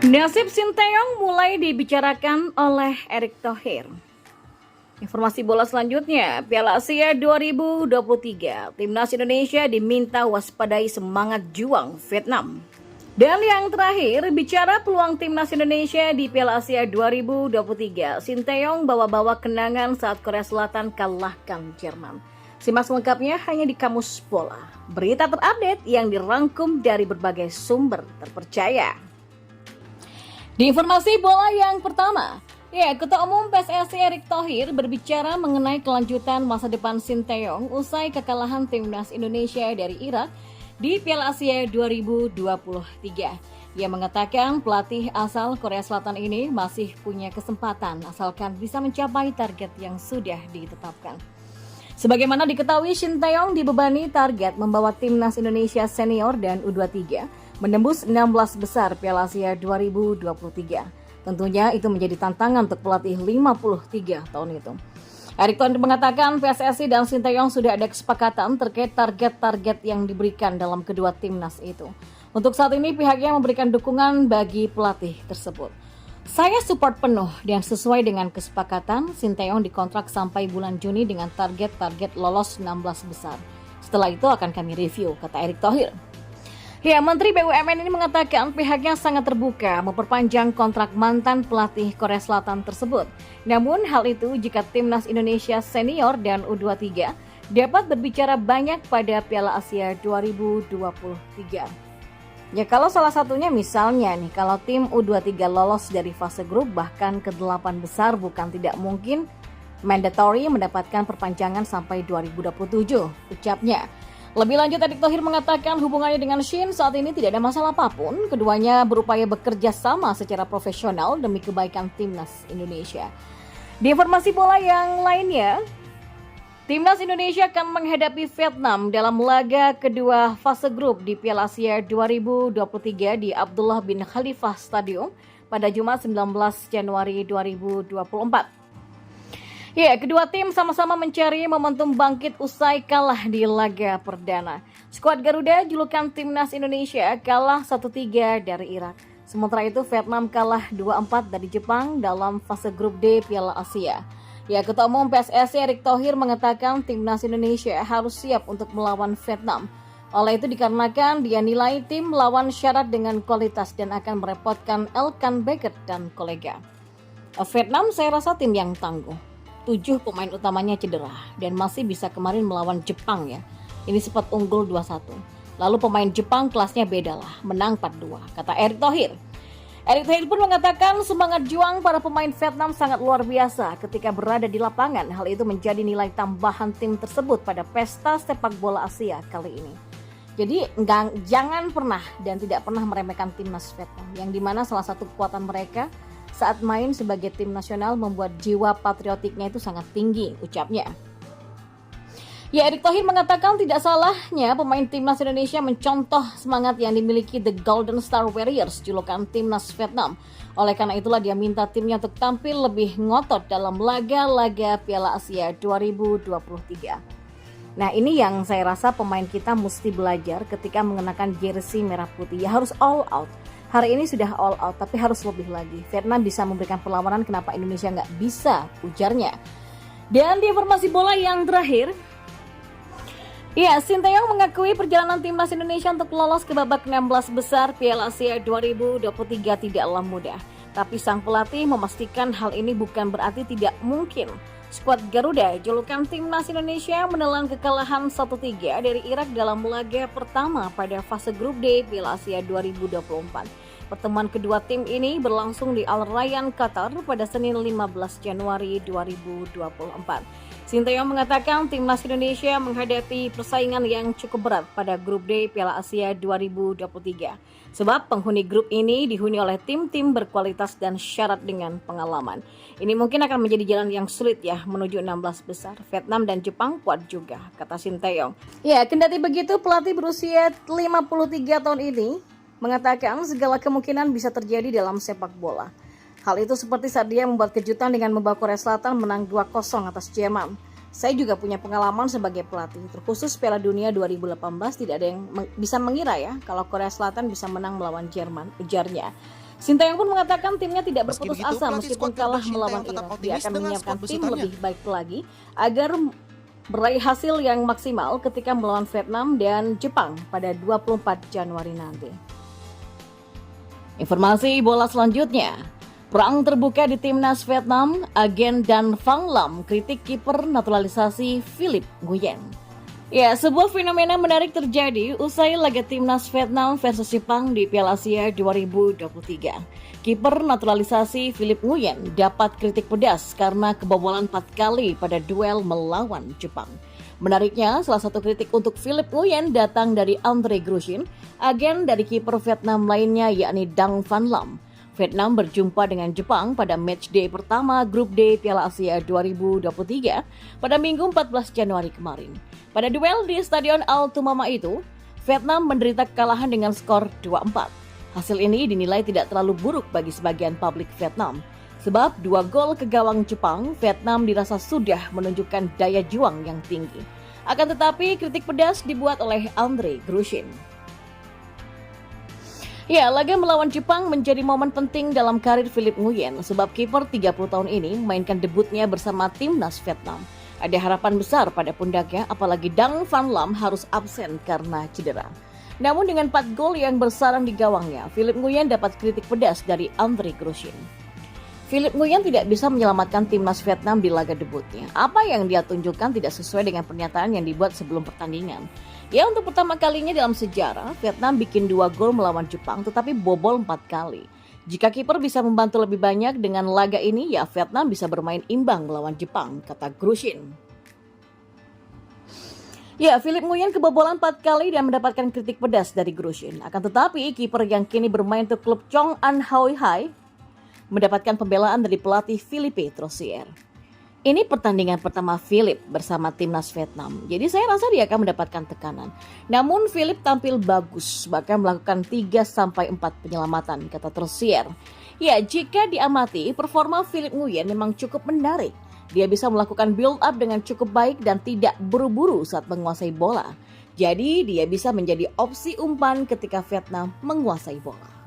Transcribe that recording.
Nasib Sinteyong mulai dibicarakan oleh Erick Thohir. Informasi bola selanjutnya, Piala Asia 2023, Timnas Indonesia diminta waspadai semangat juang Vietnam. Dan yang terakhir, bicara peluang Timnas Indonesia di Piala Asia 2023, Sinteyong bawa-bawa kenangan saat Korea Selatan kalahkan Jerman. Simak selengkapnya hanya di Kamus Bola. Berita terupdate yang dirangkum dari berbagai sumber terpercaya. Di informasi bola yang pertama, Ketua Umum PSSI Erick Thohir berbicara mengenai kelanjutan masa depan Sinteyong usai kekalahan Timnas Indonesia dari Irak di Piala Asia 2023. Ia mengatakan pelatih asal Korea Selatan ini masih punya kesempatan asalkan bisa mencapai target yang sudah ditetapkan. Sebagaimana diketahui, Sinteyong dibebani target membawa Timnas Indonesia senior dan U23 menembus 16 besar Piala Asia 2023. Tentunya itu menjadi tantangan untuk pelatih 53 tahun itu. Erick Thohir mengatakan PSSI dan Sinteyong sudah ada kesepakatan terkait target-target yang diberikan dalam kedua timnas itu. Untuk saat ini pihaknya memberikan dukungan bagi pelatih tersebut. Saya support penuh dan sesuai dengan kesepakatan, Sinteyong dikontrak sampai bulan Juni dengan target lolos 16 besar. Setelah itu akan kami review, kata Erick Thohir. Menteri BUMN ini mengatakan pihaknya sangat terbuka memperpanjang kontrak mantan pelatih Korea Selatan tersebut. Namun hal itu jika Timnas Indonesia senior dan U23 dapat berbicara banyak pada Piala Asia 2023. Kalau salah satunya misalnya nih, kalau tim U23 lolos dari fase grup bahkan ke 8 besar bukan tidak mungkin mandatory mendapatkan perpanjangan sampai 2027, ucapnya. Lebih lanjut, Erick Thohir mengatakan hubungannya dengan Shin saat ini tidak ada masalah apapun. Keduanya berupaya bekerja sama secara profesional demi kebaikan Timnas Indonesia. Di informasi bola yang lainnya, Timnas Indonesia akan menghadapi Vietnam dalam laga kedua fase grup di Piala Asia 2023 di Abdullah bin Khalifah Stadium pada Jumat 19 Januari 2024. Kedua tim sama-sama mencari momentum bangkit usai kalah di laga perdana. Skuad Garuda julukan Timnas Indonesia kalah 1-3 dari Irak. Sementara itu Vietnam kalah 2-4 dari Jepang dalam fase grup D Piala Asia. Ketua Umum PSSI Erick Thohir mengatakan Timnas Indonesia harus siap untuk melawan Vietnam. Oleh itu dikarenakan dia nilai tim melawan syarat dengan kualitas dan akan merepotkan Elkan Baggett dan kolega. Vietnam saya rasa tim yang tangguh. 7 pemain utamanya cedera dan masih bisa kemarin melawan Jepang ya. Ini sempat unggul 2-1. Lalu pemain Jepang kelasnya beda lah, menang 4-2, kata Erick Thohir. Erick Thohir pun mengatakan semangat juang para pemain Vietnam sangat luar biasa ketika berada di lapangan. Hal itu menjadi nilai tambahan tim tersebut pada pesta sepak bola Asia kali ini. Jadi jangan pernah dan tidak pernah meremehkan timnas Vietnam, yang dimana salah satu kekuatan mereka saat main sebagai tim nasional membuat jiwa patriotiknya itu sangat tinggi, ucapnya. Erick Thohir mengatakan tidak salahnya pemain Timnas Indonesia mencontoh semangat yang dimiliki The Golden Star Warriors, julukan Timnas Vietnam. Oleh karena itulah dia minta timnya untuk tampil lebih ngotot dalam laga-laga Piala Asia 2023. Nah, ini yang saya rasa pemain kita mesti belajar ketika mengenakan jersey merah putih. Harus all out. Hari ini sudah all out, tapi harus lebih lagi. Vietnam bisa memberikan perlawanan, kenapa Indonesia nggak bisa, ujarnya. Dan di informasi bola yang terakhir, Sinteyong mengakui perjalanan Timnas Indonesia untuk lolos ke babak 16 besar Piala Asia 2023 tidaklah mudah. Tapi sang pelatih memastikan hal ini bukan berarti tidak mungkin. Skuad Garuda, julukan Timnas Indonesia, menelan kekalahan 1-3 dari Irak dalam laga pertama pada fase grup D Piala Asia 2024. Pertemuan kedua tim ini berlangsung di Al Rayyan, Qatar pada Senin 15 Januari 2024. Sinteyong mengatakan Timnas Indonesia menghadapi persaingan yang cukup berat pada grup D Piala Asia 2023. Sebab penghuni grup ini dihuni oleh tim-tim berkualitas dan syarat dengan pengalaman. Ini mungkin akan menjadi jalan yang sulit menuju 16 besar. Vietnam dan Jepang kuat juga, kata Sinteyong. Kendati begitu pelatih berusia 53 tahun ini mengatakan segala kemungkinan bisa terjadi dalam sepak bola. Hal itu seperti saat dia membuat kejutan dengan membawa Korea Selatan menang 2-0 atas Jerman. Saya juga punya pengalaman sebagai pelatih, terkhusus Piala Dunia 2018 tidak ada yang bisa mengira ya kalau Korea Selatan bisa menang melawan Jerman, ujarnya. Sintayong pun mengatakan timnya tidak Meski berputus begitu, asa pelatih meskipun skuad Garuda kalah Shin melawan Taeyong tetap Irak. Dia optimis akan dengan menyiapkan skuad tim besutannya. lebih baik lagi agar meraih hasil yang maksimal ketika melawan Vietnam dan Jepang pada 24 Januari nanti. Informasi bola selanjutnya. Perang terbuka di timnas Vietnam, agen Dan Phang Lam kritik kiper naturalisasi Philippe Nguyen. Ya, sebuah fenomena menarik terjadi usai laga timnas Vietnam versus Jepang di Piala Asia 2023. Kiper naturalisasi Philippe Nguyen dapat kritik pedas karena kebobolan 4 kali pada duel melawan Jepang. Menariknya, salah satu kritik untuk Philippe Nguyen datang dari Andre Grushin, agen dari kiper Vietnam lainnya yakni Dang Van Lam. Vietnam berjumpa dengan Jepang pada matchday pertama Grup D Piala Asia 2023 pada Minggu 14 Januari kemarin. Pada duel di Stadion Al Tumama itu, Vietnam menderita kekalahan dengan skor 2-4. Hasil ini dinilai tidak terlalu buruk bagi sebagian publik Vietnam. Sebab 2 gol ke gawang Jepang, Vietnam dirasa sudah menunjukkan daya juang yang tinggi. Akan tetapi kritik pedas dibuat oleh Andre Grushin. Ya, laga melawan Jepang menjadi momen penting dalam karir Philippe Nguyen sebab kiper 30 tahun ini memainkan debutnya bersama timnas Vietnam. Ada harapan besar pada pundaknya apalagi Dang Van Lam harus absen karena cedera. Namun dengan 4 gol yang bersarang di gawangnya, Philippe Nguyen dapat kritik pedas dari Andre Grushin. Philippe Nguyen tidak bisa menyelamatkan timnas Vietnam di laga debutnya. Apa yang dia tunjukkan tidak sesuai dengan pernyataan yang dibuat sebelum pertandingan. Ya, untuk pertama kalinya dalam sejarah, Vietnam bikin 2 gol melawan Jepang tetapi bobol 4 kali. Jika kiper bisa membantu lebih banyak dengan laga ini, ya Vietnam bisa bermain imbang melawan Jepang, kata Grushin. Ya, Philippe Nguyen kebobolan 4 kali dan mendapatkan kritik pedas dari Grushin. Akan tetapi, kiper yang kini bermain untuk klub Chong An Hoi Hai mendapatkan pembelaan dari pelatih Philippe Troussier. Ini pertandingan pertama Philippe bersama timnas Vietnam, jadi saya rasa dia akan mendapatkan tekanan. Namun Philippe tampil bagus, bahkan melakukan 3-4 penyelamatan, kata Troussier. Ya, jika diamati, performa Philippe Nguyen memang cukup menarik. Dia bisa melakukan build up dengan cukup baik dan tidak buru-buru saat menguasai bola. Jadi dia bisa menjadi opsi umpan ketika Vietnam menguasai bola.